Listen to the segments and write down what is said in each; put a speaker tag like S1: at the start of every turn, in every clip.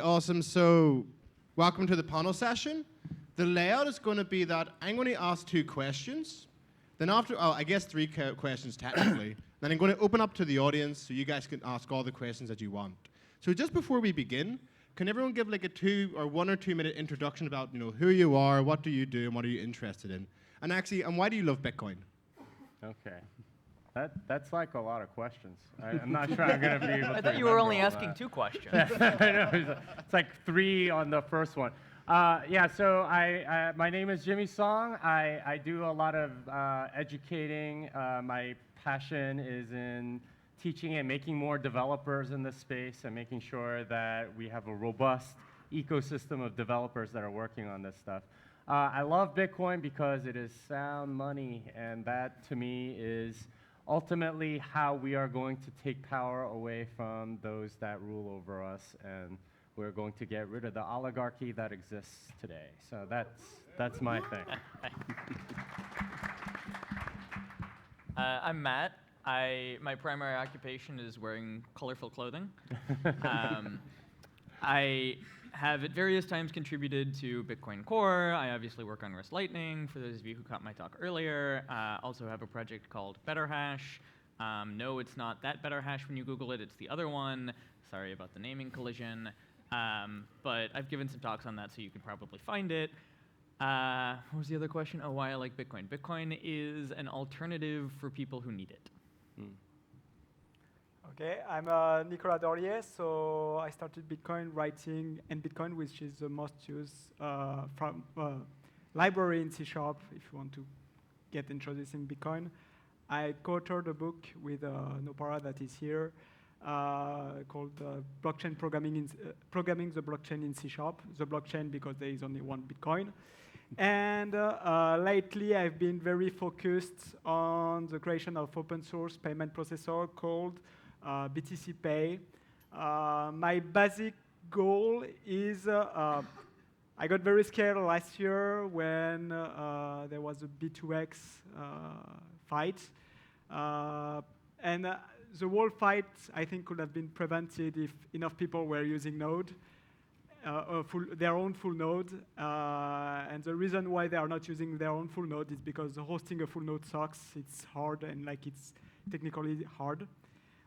S1: awesome. So, welcome to the panel session. The layout is going to be that I'm going to ask 2 questions. Then after, I guess 3 questions technically. Then I'm going to open up to the audience so you guys can ask all the questions that you want. So just before we begin, can everyone give like a 1 or 2 minute introduction about who you are, what do you do, and what are you interested in? And actually, and why do you love Bitcoin?
S2: Okay. That's like a lot of questions. I'm not sure I'm going to be able to.
S3: I thought you were only asking 2 questions.
S2: I know, it's like 3 on the first one. So my name is Jimmy Song. I do a lot of educating. My passion is in teaching and making more developers in this space and making sure that we have a robust ecosystem of developers that are working on this stuff. I love Bitcoin because it is sound money, and that to me is ultimately how we are going to take power away from those that rule over us, and we're going to get rid of the oligarchy that exists today. So that's my thing.
S3: I'm Matt. My primary occupation is wearing colorful clothing. I have at various times contributed to Bitcoin Core. I obviously work on Rust Lightning, for those of you who caught my talk earlier. Also have a project called BetterHash. No, it's not that BetterHash when you Google it, it's the other one. Sorry about the naming collision. But I've given some talks on that, so you can probably find it. What was the other question? Oh, why I like Bitcoin. Bitcoin is an alternative for people who need it.
S4: Okay, I'm Nicolas Dorier, so I started Bitcoin writing Bitcoin, which is the most used library in C#, if you want to get introduced in Bitcoin. I co-authored a book with Nopara that is here called Blockchain Programming the Blockchain in C#, the blockchain because there is only one Bitcoin. And lately, I've been very focused on the creation of open source payment processor called BTC Pay. My basic goal is, I got very scared last year when there was a B2X fight. And the whole fight, I think, could have been prevented if enough people were using Node, their own full node. And the reason why they are not using their own full node is because hosting a full node sucks. It's hard, and it's technically hard.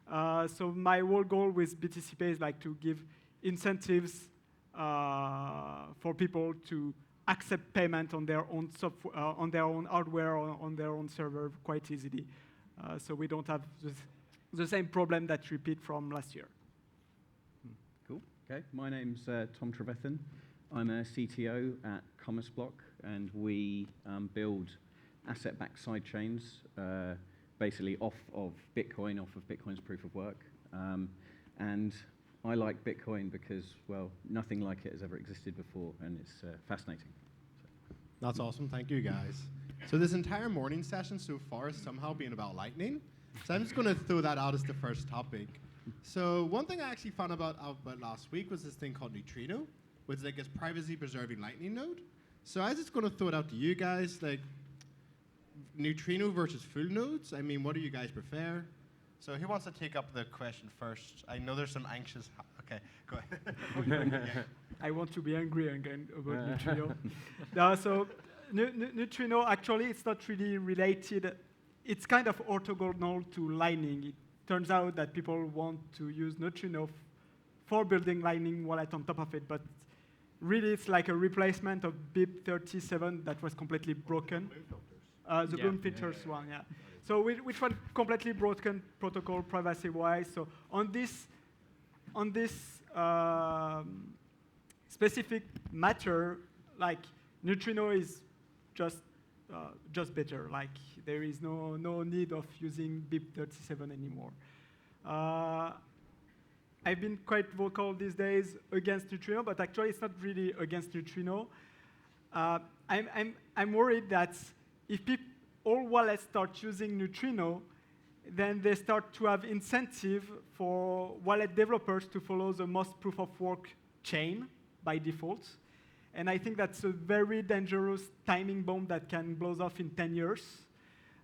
S4: So my whole goal with BTC Pay is to give incentives for people to accept payment on their own software, on their own hardware, or on their own server quite easily. So we don't have the same problem that repeat from last year.
S5: Cool. Okay. My name's Tom Trevethan. I'm a CTO at Commerce Block, and we build asset-backed sidechains. Basically off of Bitcoin's proof of work. And I like Bitcoin because, well, nothing like it has ever existed before, and it's fascinating.
S1: That's awesome. Thank you, guys. So this entire morning session so far has somehow been about Lightning. So I'm just going to throw that out as the first topic. So one thing I actually found out about last week was this thing called Neutrino, which is like a privacy-preserving Lightning node. So I was just going to throw it out to you guys, Neutrino versus full nodes. I mean, what do you guys prefer? So who wants to take up the question first? I know there's some anxious. Okay, go ahead.
S4: I want to be angry again about Neutrino. No, so Neutrino, actually, it's not really related. It's kind of orthogonal to Lightning. It turns out that people want to use Neutrino for building Lightning wallet on top of it, but really it's like a replacement of BIP37 that was completely broken. The Bloom filters one, yeah. So which one completely broken protocol privacy-wise. So on this specific matter, Neutrino is just better. There is no need of using BIP37 anymore. I've been quite vocal these days against Neutrino, but actually it's not really against Neutrino. I'm worried that if all wallets start using Neutrino, then they start to have incentive for wallet developers to follow the most proof of work chain by default. And I think that's a very dangerous timing bomb that can blow off in 10 years.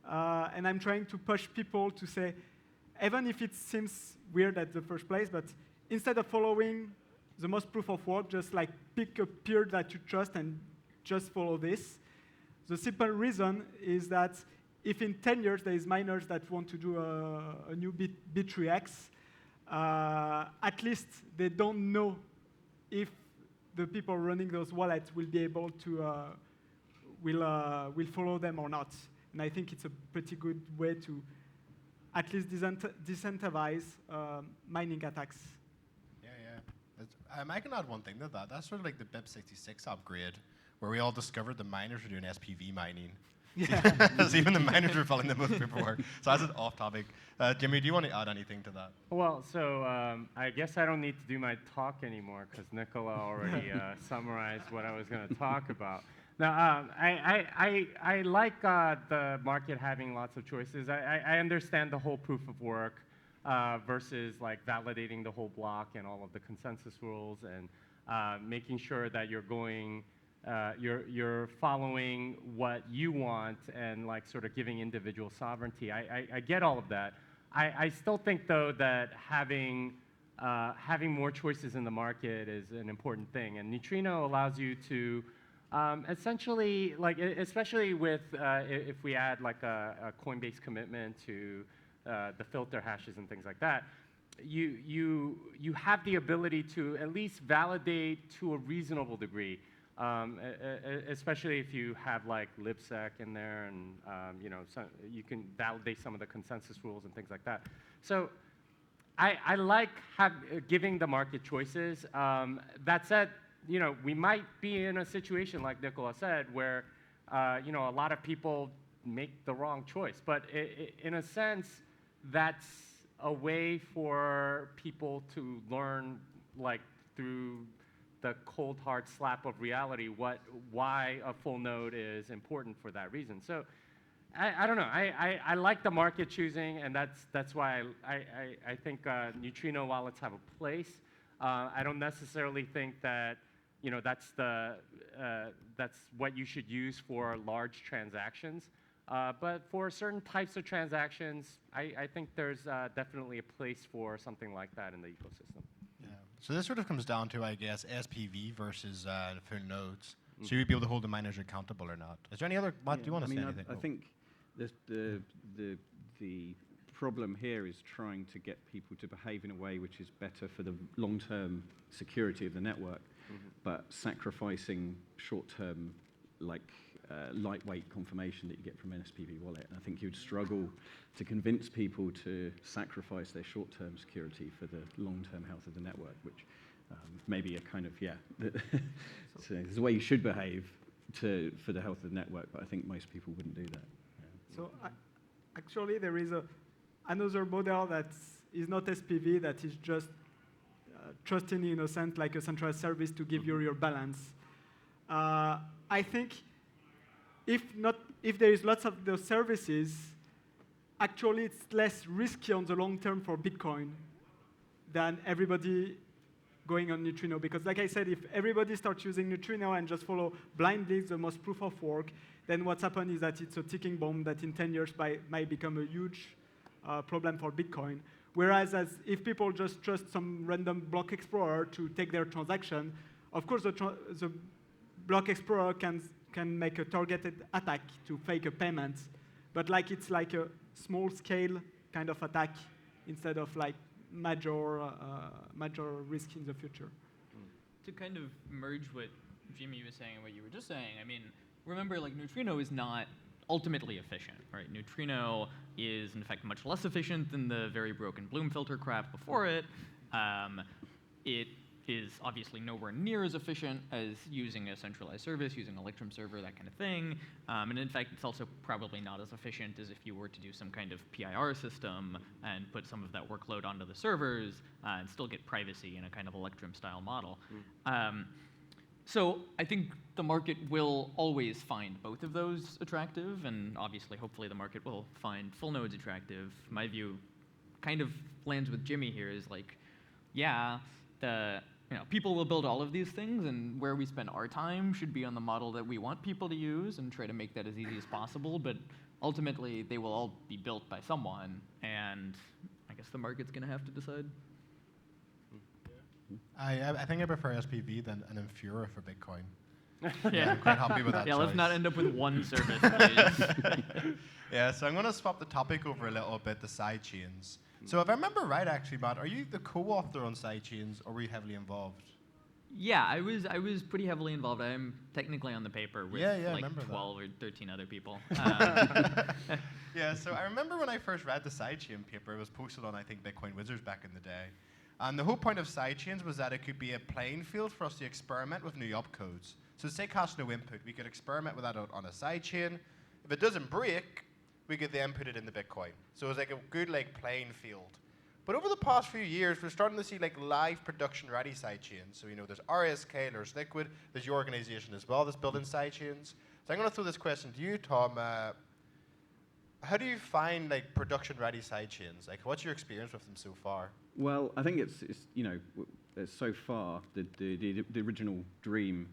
S4: And I'm trying to push people to say, even if it seems weird at the first place, but instead of following the most proof of work, just like pick a peer that you trust and just follow this. The simple reason is that if in 10 years there is miners that want to do a new B3X, at least they don't know if the people running those wallets will be able to will follow them or not. And I think it's a pretty good way to at least disincentivize mining attacks.
S1: Yeah, yeah. I can add one thing to that. That's sort of like the BIP66 upgrade, where we all discovered the miners were doing SPV mining.
S4: Yeah.
S1: So even the miners were filling the most paperwork. So that's an off topic. Jimmy, do you want to add anything to that?
S2: Well, so I guess I don't need to do my talk anymore because Nicola already summarized what I was going to talk about. Now, I like the market having lots of choices. I understand the whole proof of work versus like validating the whole block and all of the consensus rules and making sure that you're going, you're following what you want and like sort of giving individual sovereignty. I get all of that. I still think though that having more choices in the market is an important thing, and Neutrino allows you to essentially, like, especially with if we add like a Coinbase commitment to the filter hashes and things like that, you have the ability to at least validate to a reasonable degree, especially if you have like libsec in there, and you can validate some of the consensus rules and things like that. So I like giving the market choices. That said, we might be in a situation like Nicola said, where a lot of people make the wrong choice. But in a sense, that's a way for people to learn, like through the cold hard slap of reality, why a full node is important for that reason. So I don't know. I like the market choosing, and that's why I think neutrino wallets have a place. I don't necessarily think that that's what you should use for large transactions. But for certain types of transactions, I think there's definitely a place for something like that in the ecosystem.
S1: Yeah. So this sort of comes down to, I guess, SPV versus full nodes. Mm-hmm. So you'd be able to hold the miners accountable or not. Is there any other? Matt, do you want to say anything?
S5: I think the problem here is trying to get people to behave in a way which is better for the long-term security of the network, but sacrificing short-term, like lightweight confirmation that you get from an SPV wallet. And I think you'd struggle to convince people to sacrifice their short-term security for the long-term health of the network, which maybe a kind of, so there's a way you should behave for the health of the network, but I think most people wouldn't do that. Yeah.
S4: So actually, there is another model that is not SPV, that is just trusting, in a sense, like a centralized service to give you your balance. I think if there is lots of those services, actually it's less risky on the long term for Bitcoin than everybody going on neutrino. Because like I said, if everybody starts using neutrino and just follow blindly the most proof of work, then what's happened is that it's a ticking bomb that in 10 years might become a huge problem for Bitcoin. Whereas if people just trust some random block explorer to take their transaction, of course the block explorer can make a targeted attack to fake a payment, but it's like a small scale kind of attack instead of like major risk in the future.
S3: To kind of merge what Jimmy was saying and what you were just saying, I mean, remember, like, neutrino is not ultimately efficient, right? Neutrino is, in fact, much less efficient than the very broken Bloom filter crap before it. It is obviously nowhere near as efficient as using a centralized service, using Electrum server, that kind of thing. And in fact, it's also probably not as efficient as if you were to do some kind of PIR system and put some of that workload onto the servers and still get privacy in a kind of Electrum-style model. So I think the market will always find both of those attractive, and obviously, hopefully, the market will find full nodes attractive. My view kind of lands with Jimmy here is like, people will build all of these things, and where we spend our time should be on the model that we want people to use and try to make that as easy as possible, but ultimately, they will all be built by someone, and I guess the market's going to have to decide.
S1: I think I prefer SPV than an Infura for Bitcoin.
S3: Yeah.
S1: I'm quite happy with that
S3: Yeah, let's
S1: choice.
S3: not end up with one service, please.
S1: Yeah, so I'm going to swap the topic over a little bit, the sidechains. So if I remember right, actually, Matt, are you the co-author on sidechains, or were you heavily involved?
S3: Yeah, I was pretty heavily involved. I'm technically on the paper with
S1: Yeah, I
S3: like
S1: remember that.
S3: 12 or 13 other people.
S1: Yeah, so I remember when I first read the sidechain paper, it was posted on, I think, Bitcoin Wizards back in the day. And the whole point of sidechains was that it could be a playing field for us to experiment with new opcodes. So say cost no input, we could experiment with that on a sidechain. If it doesn't break, we could then put it in the Bitcoin. So it was like a good playing field. But over the past few years, we're starting to see live production ready sidechains. So there's RSK, there's Liquid, there's your organization as well that's building sidechains. So I'm going to throw this question to you, Tom. How do you find production ready sidechains? What's your experience with them so far?
S5: Well, I think it's so far the original dream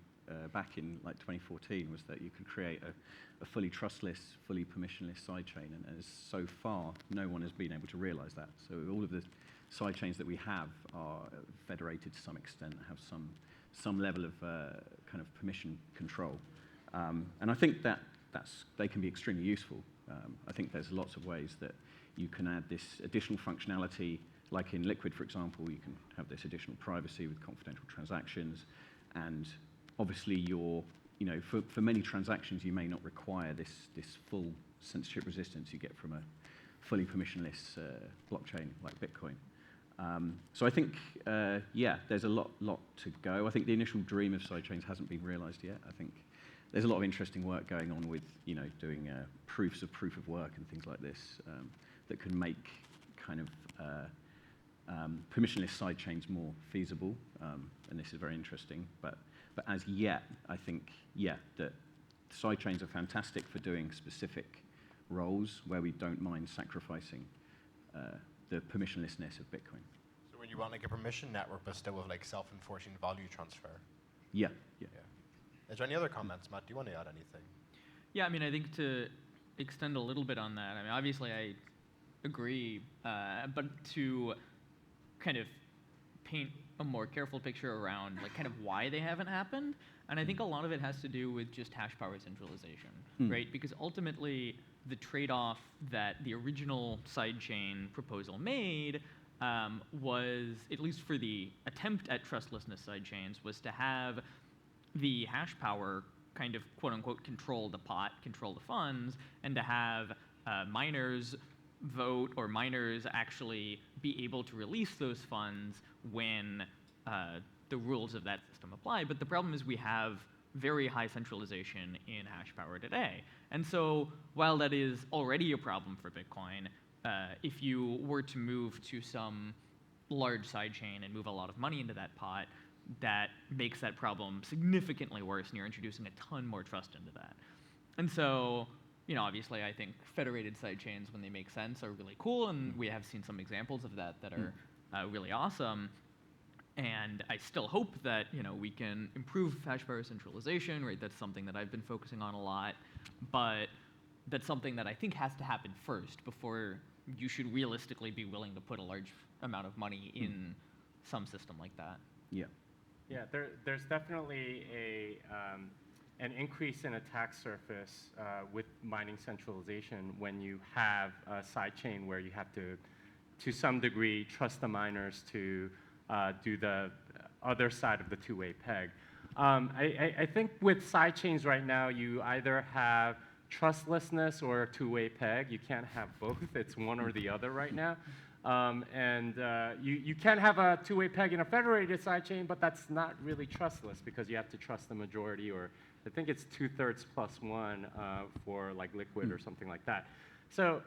S5: back in 2014 was that you could create a fully trustless, fully permissionless sidechain, and as so far no one has been able to realize that. So all of the sidechains that we have are federated to some extent, have some level of kind of permission control, and I think they can be extremely useful. I think there's lots of ways that you can add this additional functionality, like in Liquid, for example. You can have this additional privacy with confidential transactions, and obviously for many transactions you may not require this full censorship resistance you get from a fully permissionless blockchain like Bitcoin. So I think, there's a lot to go. I think the initial dream of sidechains hasn't been realized yet. I think there's a lot of interesting work going on with, doing proofs of proof of work and things like this that can make kind of permissionless sidechains more feasible, and this is very interesting. But as yet, I think, that sidechains are fantastic for doing specific roles where we don't mind sacrificing the permissionlessness of Bitcoin.
S1: So when you want a permission network, but still with self-enforcing value transfer.
S5: Yeah.
S1: Is there any other comments, Matt? Do you want to add anything?
S3: Yeah, I think to extend a little bit on that, obviously I agree, but to kind of paint a more careful picture around kind of why they haven't happened, and I think a lot of it has to do with just hash power centralization, right? Because ultimately the trade-off that the original sidechain proposal made was, at least for the attempt at trustlessness sidechains, was to have the hash power kind of quote-unquote control the pot, control the funds, and to have miners vote, or miners actually be able to release those funds when the rules of that system apply. But the problem is we have very high centralization in hash power today. And so while that is already a problem for Bitcoin, if you were to move to some large sidechain and move a lot of money into that pot, that makes that problem significantly worse, and you're introducing a ton more trust into that. And so, obviously I think federated sidechains, when they make sense, are really cool, and we have seen some examples of that are really awesome. And I still hope that, we can improve hash power centralization, right? That's something that I've been focusing on a lot, but that's something that I think has to happen first before you should realistically be willing to put a large amount of money in some system like that.
S5: Yeah.
S2: Yeah, there's definitely an increase in attack surface with mining centralization when you have a sidechain where you have to some degree, trust the miners to do the other side of the two-way peg. I think with sidechains right now, you either have trustlessness or a two-way peg. You can't have both. It's one or the other right now. You can have a two-way peg in a federated sidechain, but that's not really trustless because you have to trust the majority, or I think it's 2/3 plus 1 for Liquid or something like that. So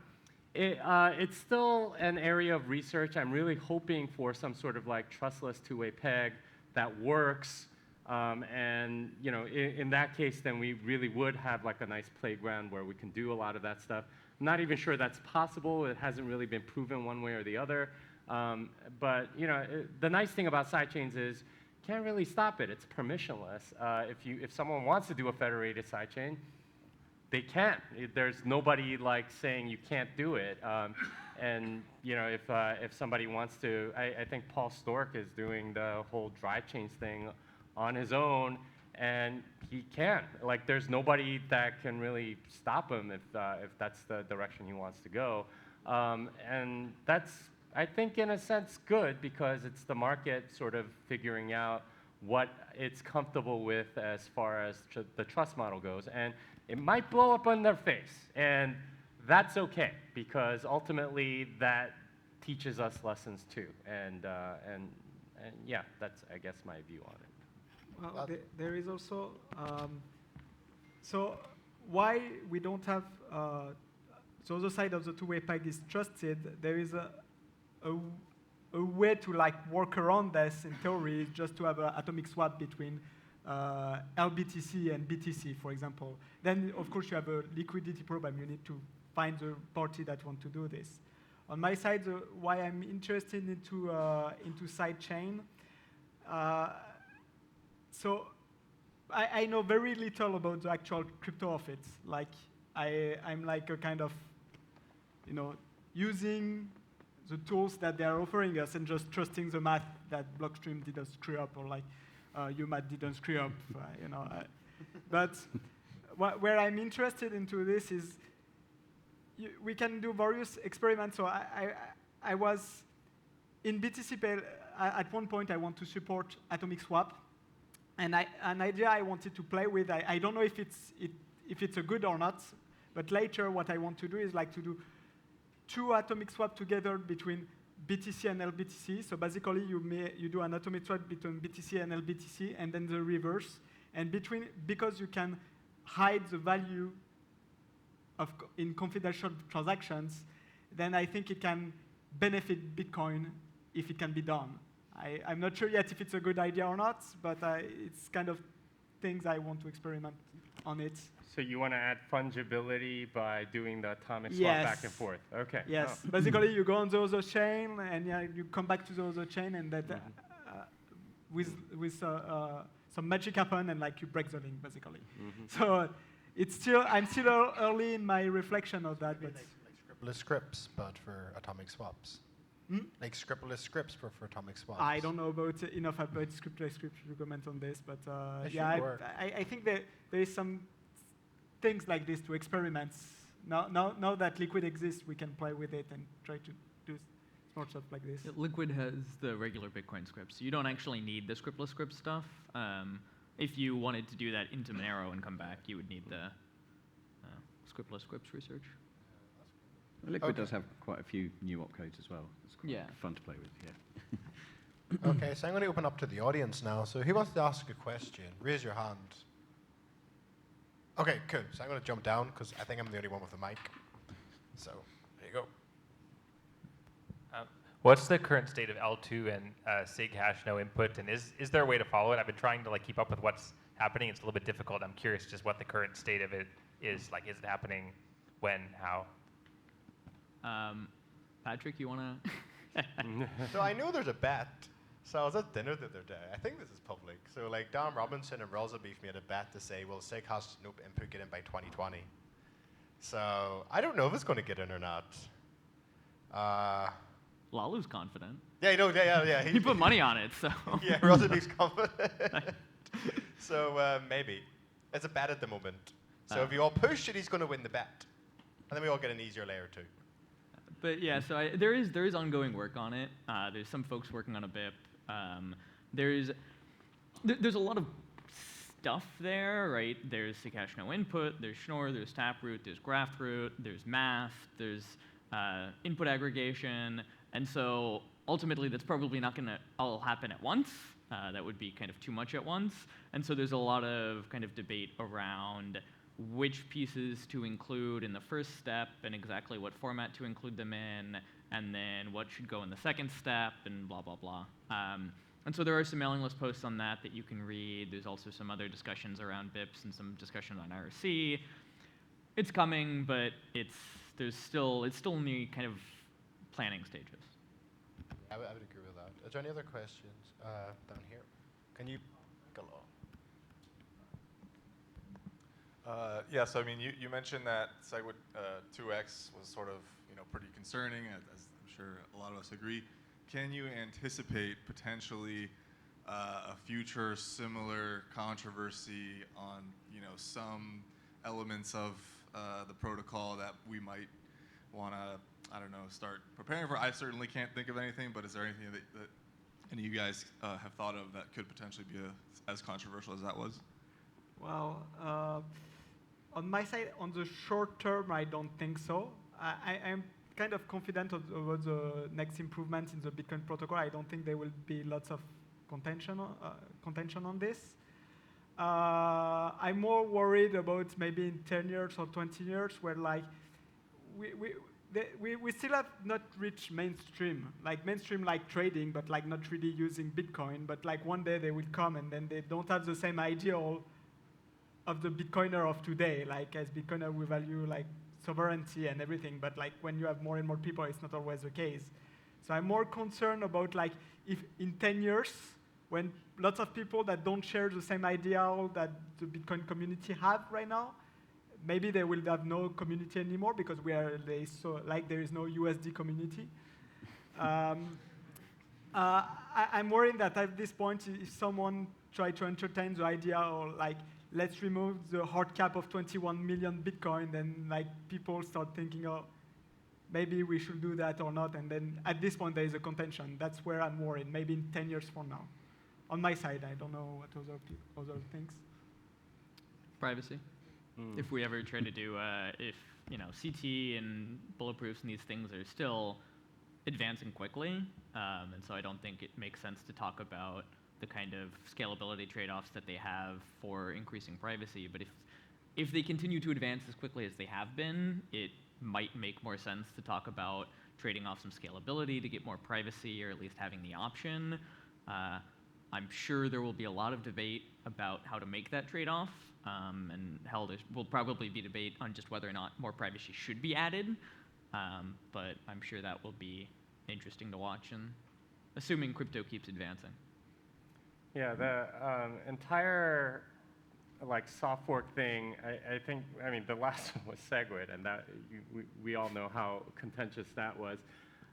S2: it's still an area of research. I'm really hoping for some sort of trustless two-way peg that works. In that case, then we really would have a nice playground where we can do a lot of that stuff. I'm not even sure that's possible. It hasn't really been proven one way or the other. But the nice thing about sidechains is you can't really stop it. It's permissionless. If someone wants to do a federated sidechain, they can. There's nobody saying you can't do it. And if somebody wants to, I think Paul Stork is doing the whole drive chains thing on his own, and he can. Like, there's nobody that can really stop him if that's the direction he wants to go. And that's, I think, in a sense, good, because it's the market sort of figuring out what it's comfortable with as far as the trust model goes. And it might blow up on their face, and that's okay, because ultimately that teaches us lessons too. And yeah, that's, I guess, my view on it.
S4: Well, there is also, so why we don't have, so the other side of the two-way peg is trusted. There is a way to like work around this in theory, is just to have an atomic swap between LBTC and BTC, for example. Then, of course, you have a liquidity problem. You need to find the party that want to do this. On my side, why I'm interested into sidechain. So I know very little about the actual crypto of it. Like I'm like a kind of, using the tools that they are offering us and just trusting the math that Blockstream didn't screw up, or like UMAT didn't screw up, But where I'm interested into this is we can do various experiments. So I was in BTC Pay, at one point I want to support atomic swap, and an idea I wanted to play with. I don't know if it's a good or not, but later what I want to do is like to do two atomic swap together between BTC and LBTC. So basically you do an atomic swap between BTC and LBTC, and then the reverse. And because you can hide the value in confidential transactions, then I think it can benefit Bitcoin if it can be done. I'm not sure yet if it's a good idea or not, but it's kind of things I want to experiment on it.
S2: So you want to add fungibility by doing the atomic swap back and forth? Okay.
S4: Yes. Basically, you go on the other chain, and you come back to the other chain, and that with some magic happen, and like you break the link, basically. So I'm still early in my reflection of that. But
S6: Like scriptless scripts, but for atomic swaps. Like scriptless scripts for atomic swaps.
S4: I don't know enough about scriptless scripts to comment on this, but I think that there is some things like this to experiment. Now that Liquid exists, we can play with it and try to do smart stuff like this.
S3: Liquid has the regular Bitcoin scripts. You don't actually need the scriptless script stuff. If you wanted to do that into Monero and come back, you would need the scriptless scripts research.
S5: Liquid does have quite a few new opcodes as well. It's quite fun to play with, yeah.
S6: Okay, so I'm going to open up to the audience now. So who wants to ask a question? Raise your hand. Okay, cool. So I'm going to jump down because I think I'm the only one with a mic. So there you go.
S7: What's the current state of L2 and SIG hash no input, and is there a way to follow it? I've been trying to keep up with what's happening. It's a little bit difficult. I'm curious just what the current state of it is. Like, is it happening? When? How?
S3: Patrick, you want to?
S6: So I know there's a bet. So I was at dinner the other day. I think this is public. So like Dan Robinson and Rosabeef made a bet to say, well, SIG has no input get in by 2020. So I don't know if it's going to get in or not.
S3: Lalu's confident.
S6: Yeah.
S3: He put money on it, so.
S6: Yeah, Rosabeef's confident. So maybe. It's a bet at the moment. So if you all push it, he's going to win the bet. And then we all get an easier layer too.
S3: But yeah, so there is ongoing work on it. There's some folks working on a BIP. There's a lot of stuff there, right? There's SIG hash no input, there's Schnorr, there's Taproot, there's Graftroot, there's math, there's input aggregation, and so ultimately that's probably not going to all happen at once. That would be kind of too much at once, and so there's a lot of kind of debate around which pieces to include in the first step and exactly what format to include them in, and then what should go in the second step, and blah, blah, blah. And so there are some mailing list posts on that you can read. There's also some other discussions around BIPs and some discussion on IRC. It's coming, but it's still in the kind of planning stages.
S6: I would agree with that. Is there any other questions down here? Can you go
S8: Yeah, so I mean, you mentioned that SegWit 2x was sort of pretty concerning, as I'm sure a lot of us agree. Can you anticipate potentially a future similar controversy on some elements of the protocol that we might want to, I don't know, start preparing for? I certainly can't think of anything, but is there anything that any of you guys have thought of that could potentially be as controversial as that was?
S4: Well, on my side, on the short term, I don't think so. I'm kind of confident about the next improvements in the Bitcoin protocol. I don't think there will be lots of contention on this. I'm more worried about maybe in 10 years or 20 years where like we still have not reached mainstream like trading, but like not really using Bitcoin. But like one day they will come and then they don't have the same ideal of the Bitcoiner of today. Like as Bitcoiner, we value like sovereignty and everything, but like when you have more and more people, it's not always the case. So I'm more concerned about like if in 10 years, when lots of people that don't share the same ideal that the Bitcoin community have right now, maybe they will have no community anymore because there is no USD community. I'm worried that at this point, if someone try to entertain the idea or like, let's remove the hard cap of 21 million Bitcoin, then like people start thinking, oh, maybe we should do that or not. And then at this point, there is a contention. That's where I'm worried, maybe in 10 years from now. On my side, I don't know what other things.
S3: Privacy. If we ever try to do, if CT and bulletproofs and these things are still advancing quickly, and so I don't think it makes sense to talk about the kind of scalability trade-offs that they have for increasing privacy. But if they continue to advance as quickly as they have been, it might make more sense to talk about trading off some scalability to get more privacy, or at least having the option. I'm sure there will be a lot of debate about how to make that trade-off, and hell, there will probably be debate on just whether or not more privacy should be added, but I'm sure that will be interesting to watch, and assuming crypto keeps advancing.
S2: Yeah, the entire like soft fork thing, I mean, the last one was SegWit, and that we all know how contentious that was.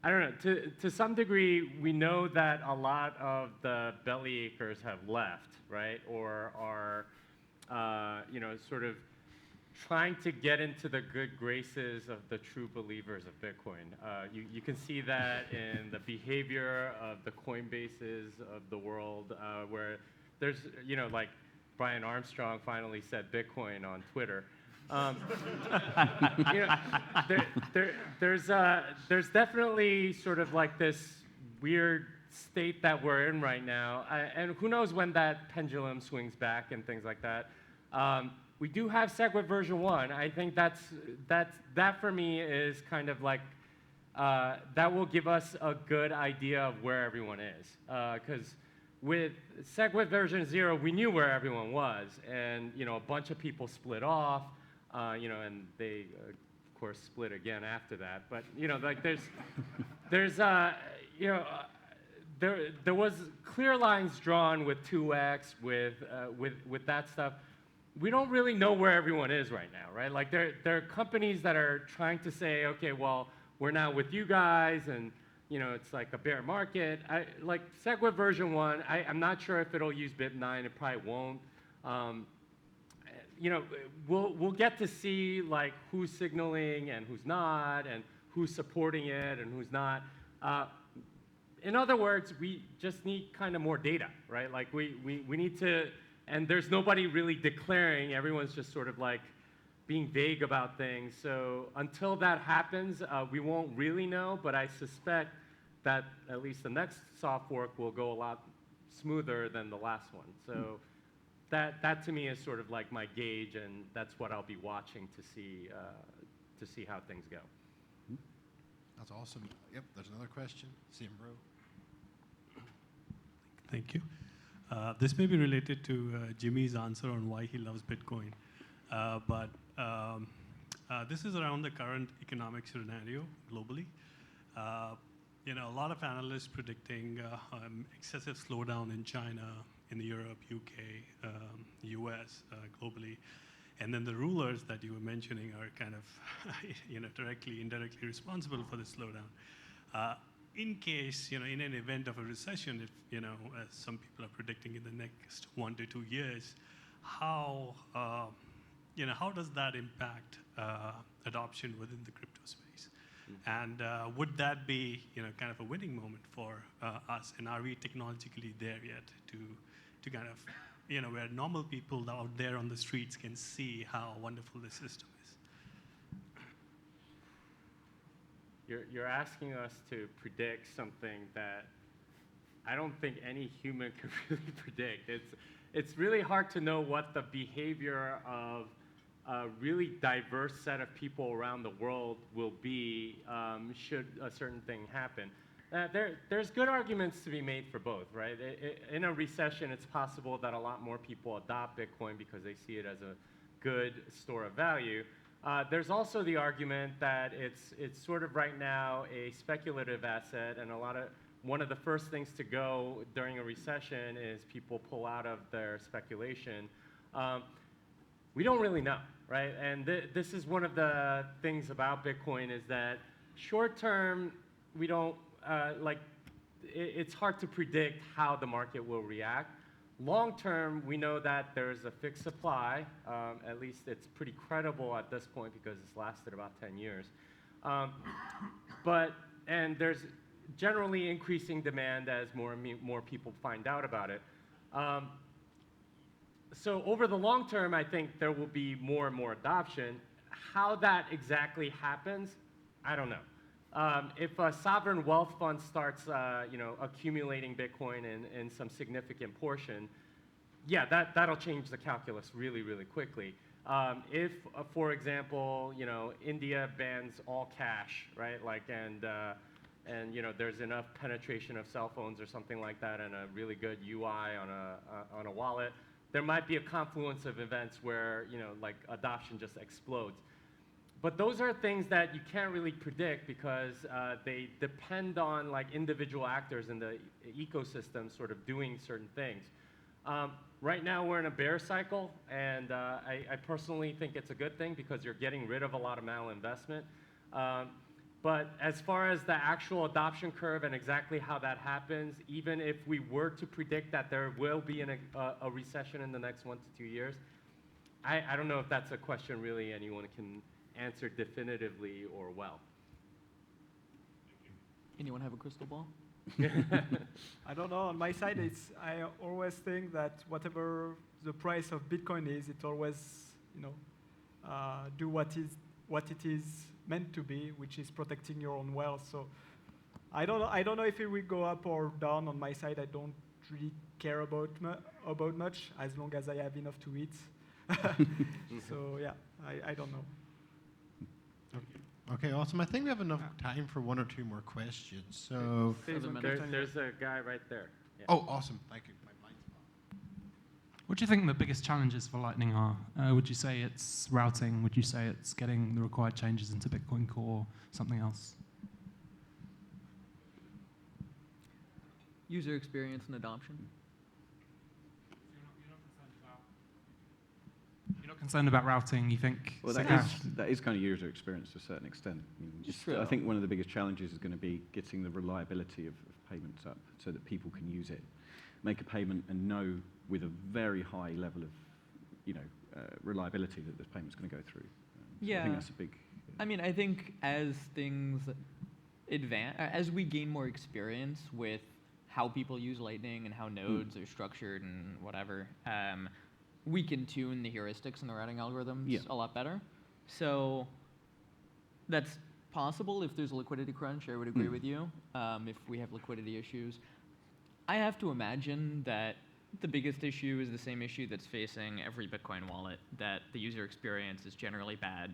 S2: I don't know, to some degree, we know that a lot of the belly achers have left, right? Or are, sort of trying to get into the good graces of the true believers of Bitcoin. You can see that in the behavior of the Coinbases of the world, where there's, like Brian Armstrong finally said Bitcoin on Twitter. There's definitely sort of like this weird state that we're in right now, and who knows when that pendulum swings back and things like that. We do have SegWit version 1. I think that for me is kind of like that will give us a good idea of where everyone is, because with SegWit version 0, we knew where everyone was, and a bunch of people split off. And they, of course, split again after that. But like there was clear lines drawn with 2x, with that stuff. We don't really know where everyone is right now, right? Like there are companies that are trying to say, okay, well, we're now with you guys, and it's like a bear market. Like SegWit version 1, I'm not sure if it'll use BIP9. It probably won't. We'll get to see like who's signaling and who's not, and who's supporting it and who's not. In other words, we just need kind of more data, right? Like we need to, and there's nobody really declaring. Everyone's just sort of like being vague about things. So until that happens, we won't really know. But I suspect that at least the next soft fork will go a lot smoother than the last one. So. That to me is sort of like my gauge, and that's what I'll be watching to see how things go.
S1: That's awesome. Yep, there's another question. Same row.
S9: Thank you. This may be related to Jimmy's answer on why he loves Bitcoin, but this is around the current economic scenario globally. A lot of analysts predicting excessive slowdown in China, in Europe, UK, US, globally. And then the rulers that you were mentioning are kind of directly, indirectly responsible for the slowdown. In case, in an event of a recession, if, as some people are predicting in the next 1 to 2 years, how does that impact adoption within the crypto space? And would that be, kind of a winning moment for us? And are we technologically there yet to kind of, where normal people out there on the streets can see how wonderful the system is?
S2: You're asking us to predict something that I don't think any human can really predict. It's really hard to know what the behavior of a really diverse set of people around the world will be should a certain thing happen. There's good arguments to be made for both, right? In a recession, it's possible that a lot more people adopt Bitcoin because they see it as a good store of value. There's also the argument that it's sort of right now a speculative asset, and one of the first things to go during a recession is people pull out of their speculation. We don't really know, right? And this is one of the things about Bitcoin is that short term, we don't, it's hard to predict how the market will react. Long term, we know that there's a fixed supply. At least it's pretty credible at this point because it's lasted about 10 years. And there's generally increasing demand as more and more people find out about it. So over the long term, I think there will be more and more adoption. How that exactly happens, I don't know. If a sovereign wealth fund starts, accumulating Bitcoin in some significant portion, yeah, that'll change the calculus really, really quickly. If, for example, India bans all cash, right? And there's enough penetration of cell phones or something like that, and a really good UI on a wallet, there might be a confluence of events where adoption just explodes. But those are things that you can't really predict because they depend on individual actors in the ecosystem sort of doing certain things. Right now we're in a bear cycle, and I personally think it's a good thing because you're getting rid of a lot of malinvestment. But as far as the actual adoption curve and exactly how that happens, even if we were to predict that there will be a recession in the next 1 to 2 years, I don't know if that's a question really anyone can answer definitively or well.
S3: Anyone have a crystal ball?
S4: I don't know. On my side, I always think that whatever the price of Bitcoin is, it always, do what it is meant to be, which is protecting your own wealth. So I don't know if it will go up or down. On my side, I don't really care about much as long as I have enough to eat. So yeah, I don't know.
S1: Okay, awesome. I think we have enough time for 1 or 2 more questions. So,
S2: There's a guy right there. Yeah.
S1: oh, awesome. Thank you. My mic's on.
S10: What do you think the biggest challenges for Lightning are? Would you say it's routing? Would you say it's getting the required changes into Bitcoin Core? Something else?
S3: User experience and adoption.
S10: You're not concerned about routing, you think?
S5: Well, that is kind of user experience to a certain extent. I think one of the biggest challenges is going to be getting the reliability of payments up so that people can use it, make a payment and know with a very high level of, reliability that this payment's going to go through. I think that's a big...
S3: I think as things advance, as we gain more experience with how people use Lightning and how nodes are structured and whatever, we can tune the heuristics and the routing algorithms a lot better. So that's possible if there's a liquidity crunch. I would agree with you. If we have liquidity issues, I have to imagine that the biggest issue is the same issue that's facing every Bitcoin wallet, that the user experience is generally bad,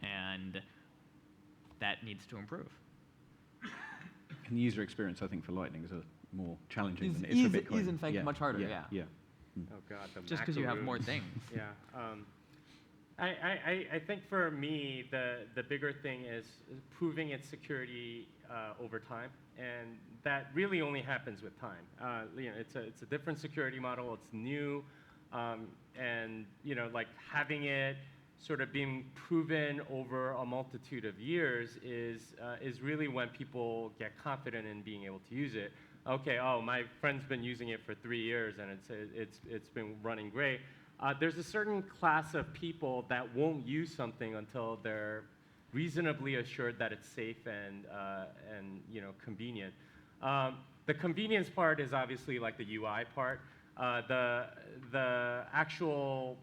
S3: and that needs to improve.
S5: And the user experience, I think, for Lightning is more challenging than it is for Bitcoin.
S3: Is in fact much harder, yeah.
S2: Oh God,
S3: just because you have more things.
S2: Yeah. I think for me, the bigger thing is proving its security over time, and that really only happens with time. It's a different security model. It's new. And like having it sort of being proven over a multitude of years is really when people get confident in being able to use it. Okay, oh, my friend's been using it for 3 years and it's been running great. There's a certain class of people that won't use something until they're reasonably assured that it's safe and convenient. The convenience part is obviously like the UI part. The actual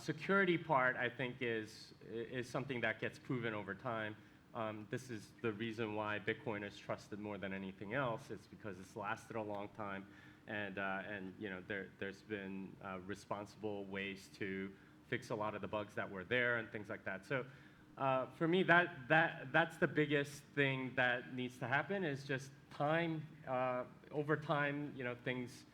S2: security part, I think, is something that gets proven over time. This is the reason why Bitcoin is trusted more than anything else. It's because it's lasted a long time, and there's been responsible ways to fix a lot of the bugs that were there and things like that. So for me, that's the biggest thing that needs to happen is just time. Over time, things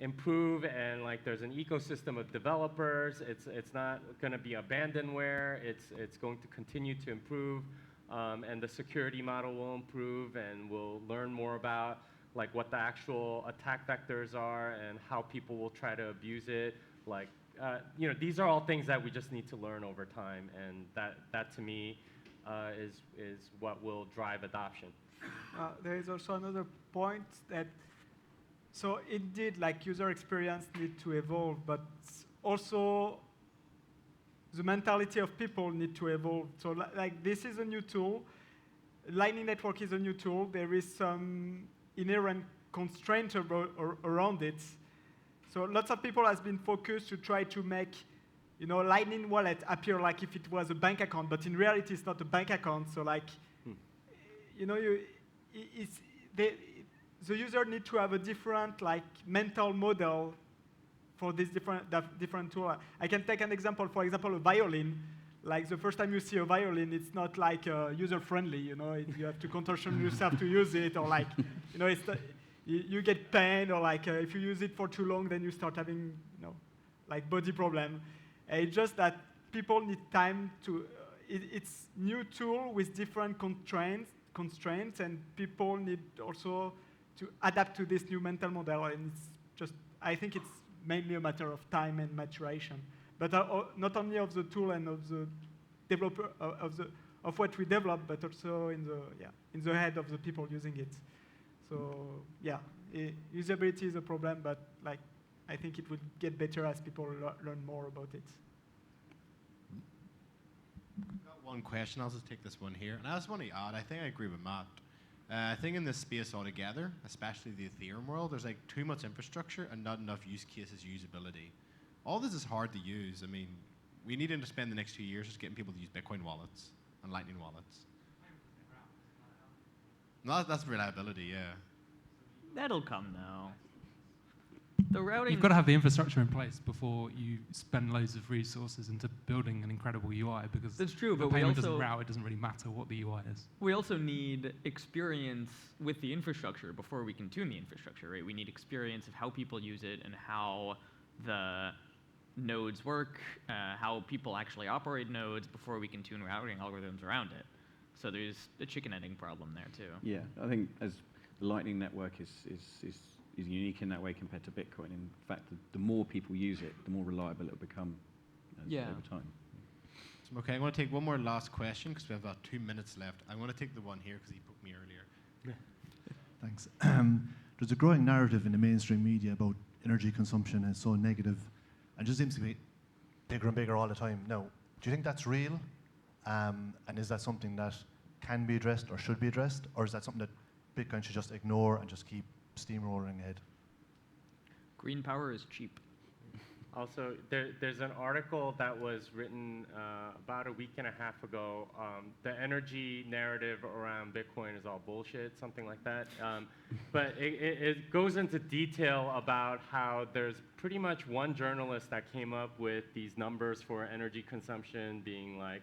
S2: improve, and like there's an ecosystem of developers. It's not going to be abandonware. It's going to continue to improve, and the security model will improve, and we'll learn more about like what the actual attack vectors are and how people will try to abuse it. Like these are all things that we just need to learn over time, and that to me is what will drive adoption.
S4: There is also another point that, so indeed, like user experience need to evolve, but also the mentality of people need to evolve. So like this is a new tool. Lightning Network is a new tool. There is some inherent constraint around it. So lots of people has been focused to try to make, Lightning Wallet appear like if it was a bank account, but in reality it's not a bank account. So like, the user need to have a different mental model for this different tool. I can take an example. For example, a violin. Like the first time you see a violin, it's not like user friendly. You have to contortion yourself to use it, or like, you get pain, or like if you use it for too long, then you start having like body problem. It's just that people need time to. It's new tool with different constraints, and people need also to adapt to this new mental model. And it's just, I think it's mainly a matter of time and maturation, but not only of the tool and of the developer of what we develop, but also in the head of the people using it. So yeah, usability is a problem, but like I think it will get better as people learn more about it.
S1: I've got one question. I'll just take this one here, and I just want to add. I think I agree with Matt. I think in this space altogether, especially the Ethereum world, there's like too much infrastructure and not enough use cases usability. All this is hard to use. I mean, we need to spend the next 2 years just getting people to use Bitcoin wallets and Lightning wallets. No, that's reliability, yeah.
S3: That'll come now. The routing.
S10: You've got to have the infrastructure in place before you spend loads of resources into building an incredible UI, because
S3: that's true,
S10: if the
S3: but
S10: payment doesn't route, it doesn't really matter what the UI is.
S3: We also need experience with the infrastructure before we can tune the infrastructure, right? We need experience of how people use it and how the nodes work, how people actually operate nodes before we can tune routing algorithms around it. So there's a chicken ending problem there too.
S5: Yeah, I think as the Lightning Network is unique in that way compared to Bitcoin. In fact, the more people use it, the more reliable it will become over time.
S1: So, okay, I'm going to take one more last question because we have about 2 minutes left. I want to take the one here because he put me earlier.
S11: Thanks. There's a growing narrative in the mainstream media about energy consumption is so negative, and just seems to be bigger and bigger all the time. Now, do you think that's real? And is that something that can be addressed or should be addressed? Or is that something that Bitcoin should just ignore and just keep steamrolling ahead?
S3: Green power is cheap.
S2: Also, there's an article that was written about a week and a half ago. The energy narrative around Bitcoin is all bullshit, something like that. But it goes into detail about how there's pretty much one journalist that came up with these numbers for energy consumption being like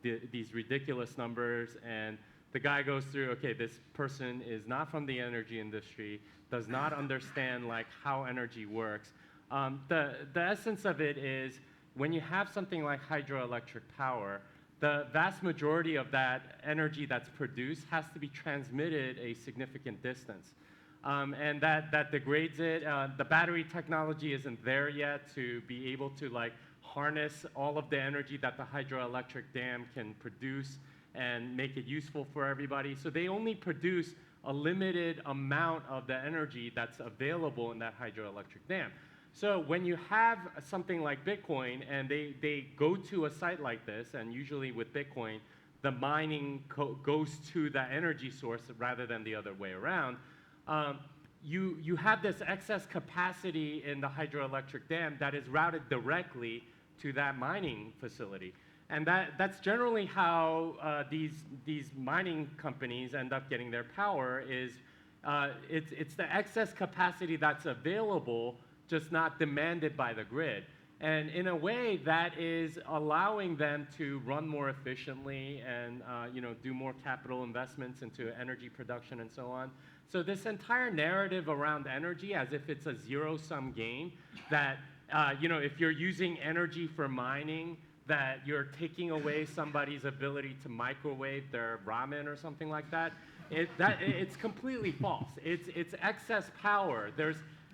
S2: these ridiculous numbers. And the guy goes through, okay, this person is not from the energy industry, does not understand like how energy works. The essence of it is when you have something like hydroelectric power, the vast majority of that energy that's produced has to be transmitted a significant distance. and that degrades it. The battery technology isn't there yet to be able to like harness all of the energy that the hydroelectric dam can produce and make it useful for everybody. So they only produce a limited amount of the energy that's available in that hydroelectric dam. So when you have something like Bitcoin and they go to a site like this, and usually with Bitcoin, the mining goes to that energy source rather than the other way around, you have this excess capacity in the hydroelectric dam that is routed directly to that mining facility. And that's generally how these mining companies end up getting their power is it's the excess capacity that's available, just not demanded by the grid. And in a way, that is allowing them to run more efficiently and do more capital investments into energy production and so on. So this entire narrative around energy as if it's a zero-sum game, that if you're using energy for mining, that you're taking away somebody's ability to microwave their ramen or something like that. It's completely false. It's excess power.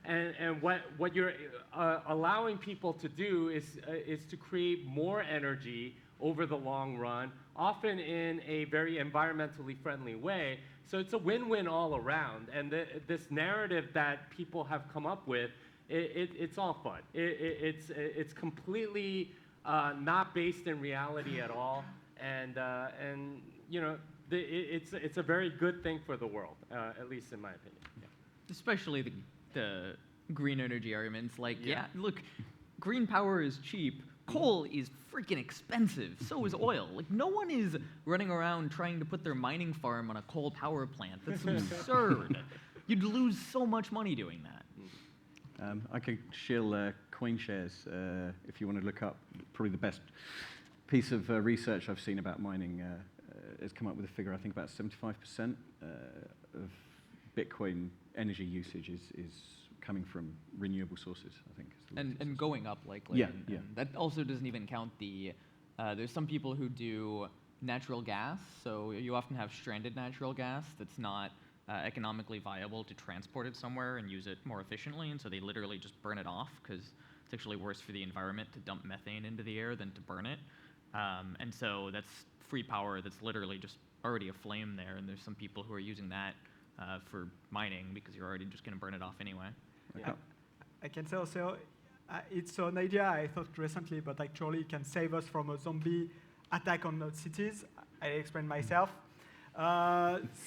S2: And what you're allowing people to do is to create more energy over the long run, often in a very environmentally friendly way. So it's a win-win all around. And this narrative that people have come up with, it's all fun. It's completely not based in reality at all, and it's a very good thing for the world, at least in my opinion. Yeah.
S3: Especially the green energy arguments, like, yeah, look, green power is cheap, coal is freaking expensive, so is oil. Like, no one is running around trying to put their mining farm on a coal power plant. That's absurd. You'd lose so much money doing that.
S5: I could shill coin shares if you want to look up. Probably the best piece of research I've seen about mining has come up with a figure, I think about 75% of Bitcoin energy usage is coming from renewable sources, I think.
S3: And going up likely.
S5: Yeah,
S3: and that also doesn't even count there's some people who do natural gas, so you often have stranded natural gas that's not economically viable to transport it somewhere and use it more efficiently, and so they literally just burn it off because it's actually worse for the environment to dump methane into the air than to burn it. And so that's free power that's literally just already aflame there, and there's some people who are using that for mining because you're already just going to burn it off anyway.
S4: Yeah. I can say also, it's an idea I thought recently, but actually it can save us from a zombie attack on the cities. I explain myself.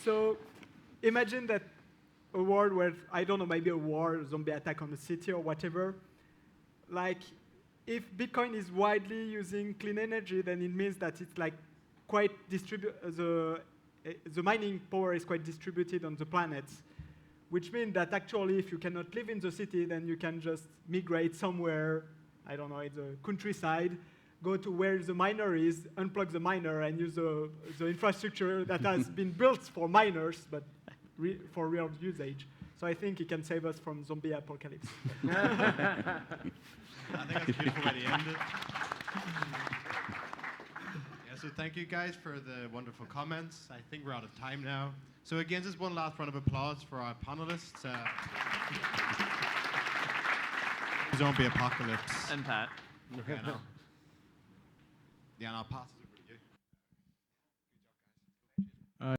S4: So imagine that a world where, I don't know, maybe a war, a zombie attack on the city or whatever. Like, if Bitcoin is widely using clean energy, then it means that it's like quite the mining power is quite distributed on the planet, which means that actually if you cannot live in the city, then you can just migrate somewhere, I don't know, in the countryside, go to where the miner is, unplug the miner, and use the infrastructure that has been built for miners, but for real usage. So I think it can save us from zombie apocalypse.
S1: I think that's a beautiful way to end it. Yeah, so thank you guys for the wonderful comments. I think we're out of time now. So again, just one last round of applause for our panelists. Zombie apocalypse.
S3: And Pat.
S1: Okay, now. Yeah, and I'll pass it